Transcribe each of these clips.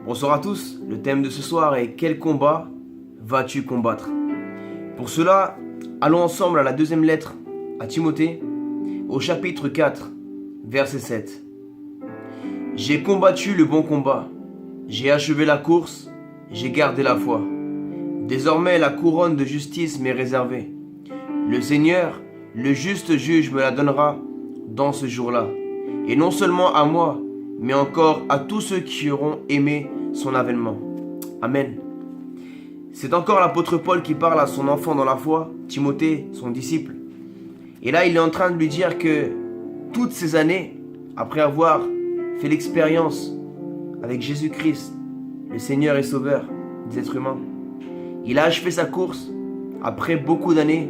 Bonsoir à tous, le thème de ce soir est: quel combat vas-tu combattre? Pour cela, allons ensemble à la deuxième lettre à Timothée, au chapitre 4, verset 7. J'ai combattu le bon combat, j'ai achevé la course, j'ai gardé la foi. Désormais la couronne de justice m'est réservée. Le Seigneur, le juste juge, me la donnera dans ce jour-là. Et non seulement à moi, mais encore à tous ceux qui auront aimé son avènement. Amen. C'est encore l'apôtre Paul qui parle à son enfant dans la foi, Timothée, son disciple. Et là, il est en train de lui dire que toutes ces années, après avoir fait l'expérience avec Jésus-Christ, le Seigneur et Sauveur des êtres humains, il a achevé sa course après beaucoup d'années.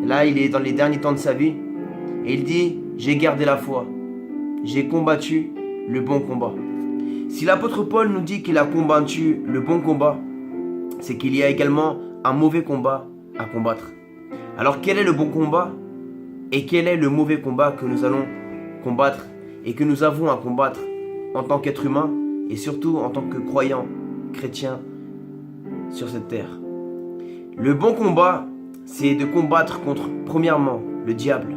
Là, il est dans les derniers temps de sa vie. Et il dit: j'ai gardé la foi. J'ai combattu le bon combat. Si l'apôtre Paul nous dit qu'il a combattu le bon combat, c'est qu'il y a également un mauvais combat à combattre. Alors quel est le bon combat et quel est le mauvais combat que nous allons combattre et que nous avons à combattre en tant qu'être humain et surtout en tant que croyants chrétiens sur cette terre? Le bon combat, c'est de combattre contre, premièrement, le diable.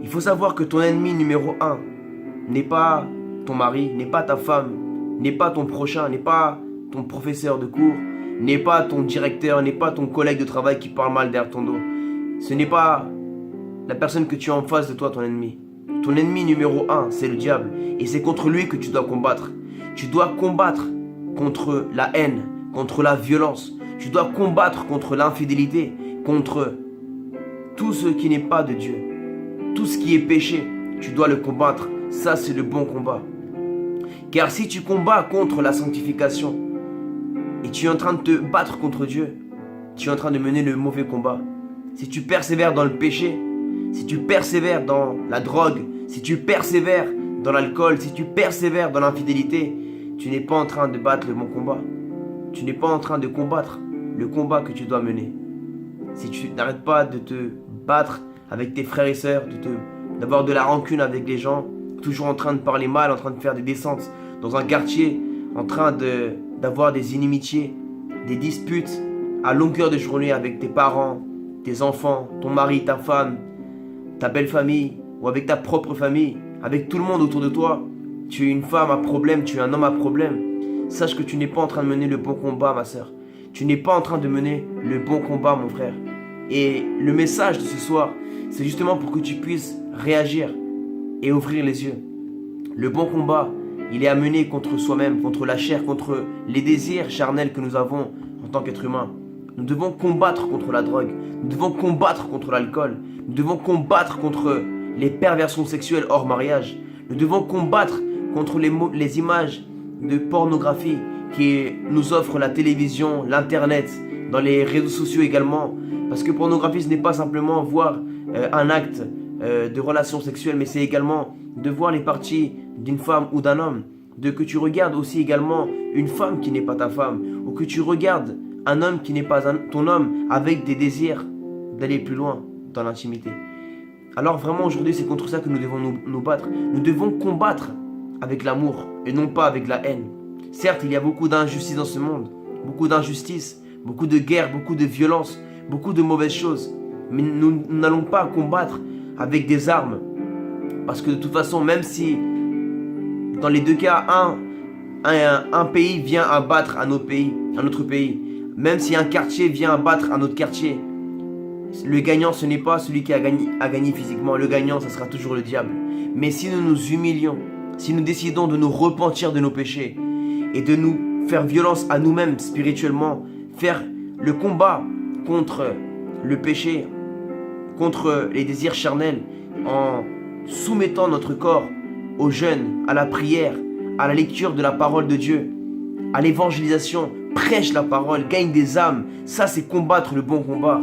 Il faut savoir que ton ennemi numéro 1 n'est pas ton mari, n'est pas ta femme, n'est pas ton prochain, n'est pas ton professeur de cours, n'est pas ton directeur, n'est pas ton collègue de travail qui parle mal derrière ton dos. Ce n'est pas la personne que tu as en face de toi, ton ennemi. Ton ennemi numéro 1, c'est le diable. Et c'est contre lui que tu dois combattre. Tu dois combattre contre la haine, contre la violence. Tu dois combattre contre l'infidélité, contre tout ce qui n'est pas de Dieu. Tout ce qui est péché, tu dois le combattre. Ça, c'est le bon combat. Car si tu combats contre la sanctification et tu es en train de te battre contre Dieu, tu es en train de mener le mauvais combat. Si tu persévères dans le péché, si tu persévères dans la drogue, si tu persévères dans l'alcool, si tu persévères dans l'infidélité, tu n'es pas en train de battre le bon combat. Tu n'es pas en train de combattre le combat que tu dois mener. Si tu n'arrêtes pas de te battre avec tes frères et sœurs, d'avoir de la rancune avec les gens, toujours en train de parler mal, en train de faire des descentes dans un quartier, en train d'avoir des inimitiés, des disputes à longueur de journée avec tes parents, tes enfants, ton mari, ta femme, ta belle famille, ou avec ta propre famille, avec tout le monde autour de toi. Tu es une femme à problème, tu es un homme à problème. Sache que tu n'es pas en train de mener le bon combat, ma soeur. Tu n'es pas en train de mener le bon combat, mon frère. Et le message de ce soir, c'est justement pour que tu puisses réagir et ouvrir les yeux. Le bon combat, il est à mener contre soi-même, contre la chair, contre les désirs charnels que nous avons en tant qu'être humain. Nous devons combattre contre la drogue, nous devons combattre contre l'alcool, nous devons combattre contre les perversions sexuelles hors mariage, nous devons combattre contre les images de pornographie qui nous offre la télévision, l'internet, dans les réseaux sociaux également. Parce que pornographie, ce n'est pas simplement voir un acte de relation sexuelle, mais c'est également de voir les parties d'une femme ou d'un homme, que tu regardes aussi également une femme qui n'est pas ta femme, ou que tu regardes un homme qui n'est pas ton homme, avec des désirs d'aller plus loin dans l'intimité. Alors vraiment aujourd'hui, c'est contre ça que nous devons nous battre. Nous devons combattre avec l'amour et non pas avec la haine. Certes, il y a beaucoup d'injustice dans ce monde, beaucoup d'injustice, beaucoup de guerre, beaucoup de violence, beaucoup de mauvaises choses. Mais nous n'allons pas combattre avec des armes. Parce que de toute façon, même si dans les deux cas, un pays vient abattre un autre pays, même si un quartier vient abattre un autre quartier, le gagnant, ce n'est pas celui qui a gagné physiquement. Le gagnant, ce sera toujours le diable. Mais si nous nous humilions, si nous décidons de nous repentir de nos péchés et de nous faire violence à nous-mêmes spirituellement, faire le combat contre le péché, contre les désirs charnels, en soumettant notre corps au jeûne, à la prière, à la lecture de la parole de Dieu, à l'évangélisation, prêche la parole, gagne des âmes. Ça, c'est combattre le bon combat.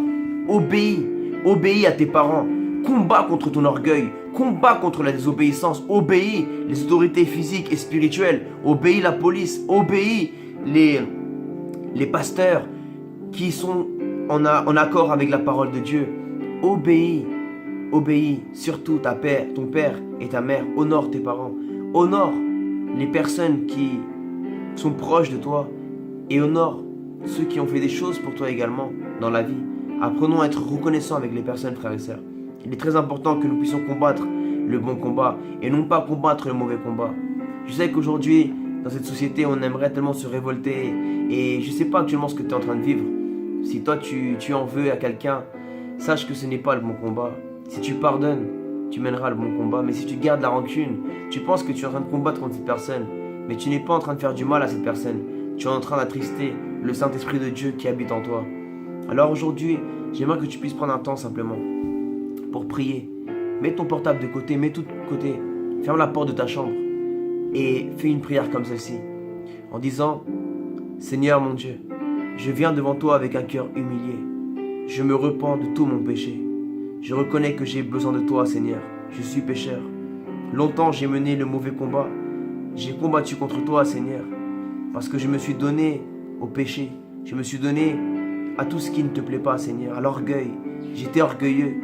Obéis à tes parents. Combat contre ton orgueil. Combat contre la désobéissance. Obéis les autorités physiques et spirituelles. Obéis la police. Obéis les pasteurs qui sont en accord avec la parole de Dieu. Obéis surtout ton père et ta mère. Honore tes parents. Honore les personnes qui sont proches de toi et honore ceux qui ont fait des choses pour toi également dans la vie. Apprenons à être reconnaissants avec les personnes, frères et sœurs. Il est très important que nous puissions combattre le bon combat et non pas combattre le mauvais combat. Je sais qu'aujourd'hui, dans cette société, on aimerait tellement se révolter et je ne sais pas actuellement ce que tu es en train de vivre. Si toi, tu en veux à quelqu'un, sache que ce n'est pas le bon combat. Si tu pardonnes, tu mèneras le bon combat. Mais si tu gardes la rancune, tu penses que tu es en train de combattre contre cette personne, mais tu n'es pas en train de faire du mal à cette personne. Tu es en train d'attrister le Saint-Esprit de Dieu qui habite en toi. Alors aujourd'hui, j'aimerais que tu puisses prendre un temps simplement pour prier. Mets ton portable de côté, mets tout de côté. Ferme la porte de ta chambre et fais une prière comme celle-ci en disant: Seigneur mon Dieu, je viens devant toi avec un cœur humilié. Je me repens de tout mon péché. Je reconnais que j'ai besoin de toi, Seigneur. Je suis pécheur. Longtemps j'ai mené le mauvais combat. J'ai combattu contre toi, Seigneur, parce que je me suis donné au péché. Je me suis donné à tout ce qui ne te plaît pas, Seigneur, à l'orgueil. J'étais orgueilleux.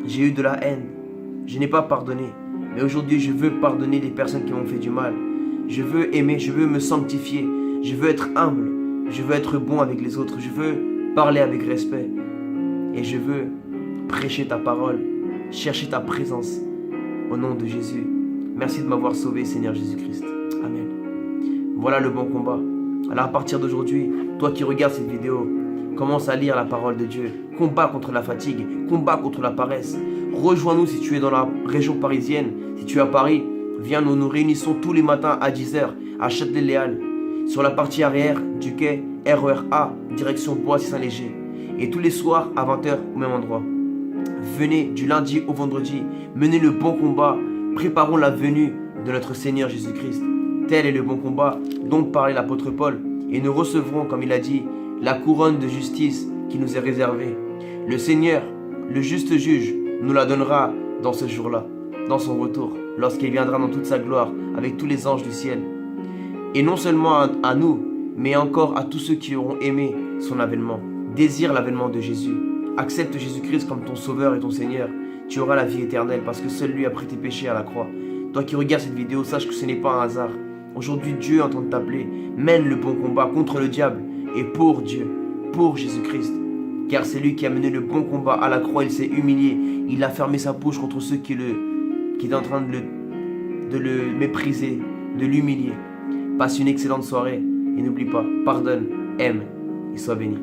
J'ai eu de la haine. Je n'ai pas pardonné. Mais aujourd'hui, je veux pardonner les personnes qui m'ont fait du mal. Je veux aimer, je veux me sanctifier. Je veux être humble. Je veux être bon avec les autres. Je veux parler avec respect. Et je veux prêcher ta parole, chercher ta présence. Au nom de Jésus. Merci de m'avoir sauvé, Seigneur Jésus-Christ. Amen. Voilà le bon combat. Alors à partir d'aujourd'hui, toi qui regardes cette vidéo, commence à lire la parole de Dieu. Combat contre la fatigue, combat contre la paresse. Rejoins-nous si tu es dans la région parisienne. Si tu es à Paris, viens, nous nous réunissons tous les matins à 10h à Châtelet-Léal, sur la partie arrière du quai RER A, direction Boissy-Saint-Léger. Et tous les soirs à 20h au même endroit. Venez du lundi au vendredi, menez le bon combat, préparons la venue de notre Seigneur Jésus-Christ. Tel est le bon combat dont parlait l'apôtre Paul. Et nous recevrons, comme il a dit, la couronne de justice qui nous est réservée. Le Seigneur, le juste juge, nous la donnera dans ce jour-là, dans son retour, lorsqu'il viendra dans toute sa gloire avec tous les anges du ciel. Et non seulement à nous, mais encore à tous ceux qui auront aimé son avènement. Désire l'avènement de Jésus. Accepte Jésus-Christ comme ton sauveur et ton Seigneur. Tu auras la vie éternelle parce que seul lui a pris tes péchés à la croix. Toi qui regardes cette vidéo, sache que ce n'est pas un hasard. Aujourd'hui, Dieu est en train de t'appeler. Mène le bon combat contre le diable et pour Dieu, pour Jésus-Christ. Car c'est lui qui a mené le bon combat à la croix. Il s'est humilié. Il a fermé sa bouche contre ceux qui étaient en train de le mépriser, de l'humilier. Passe une excellente soirée et n'oublie pas, pardonne, aime et sois béni.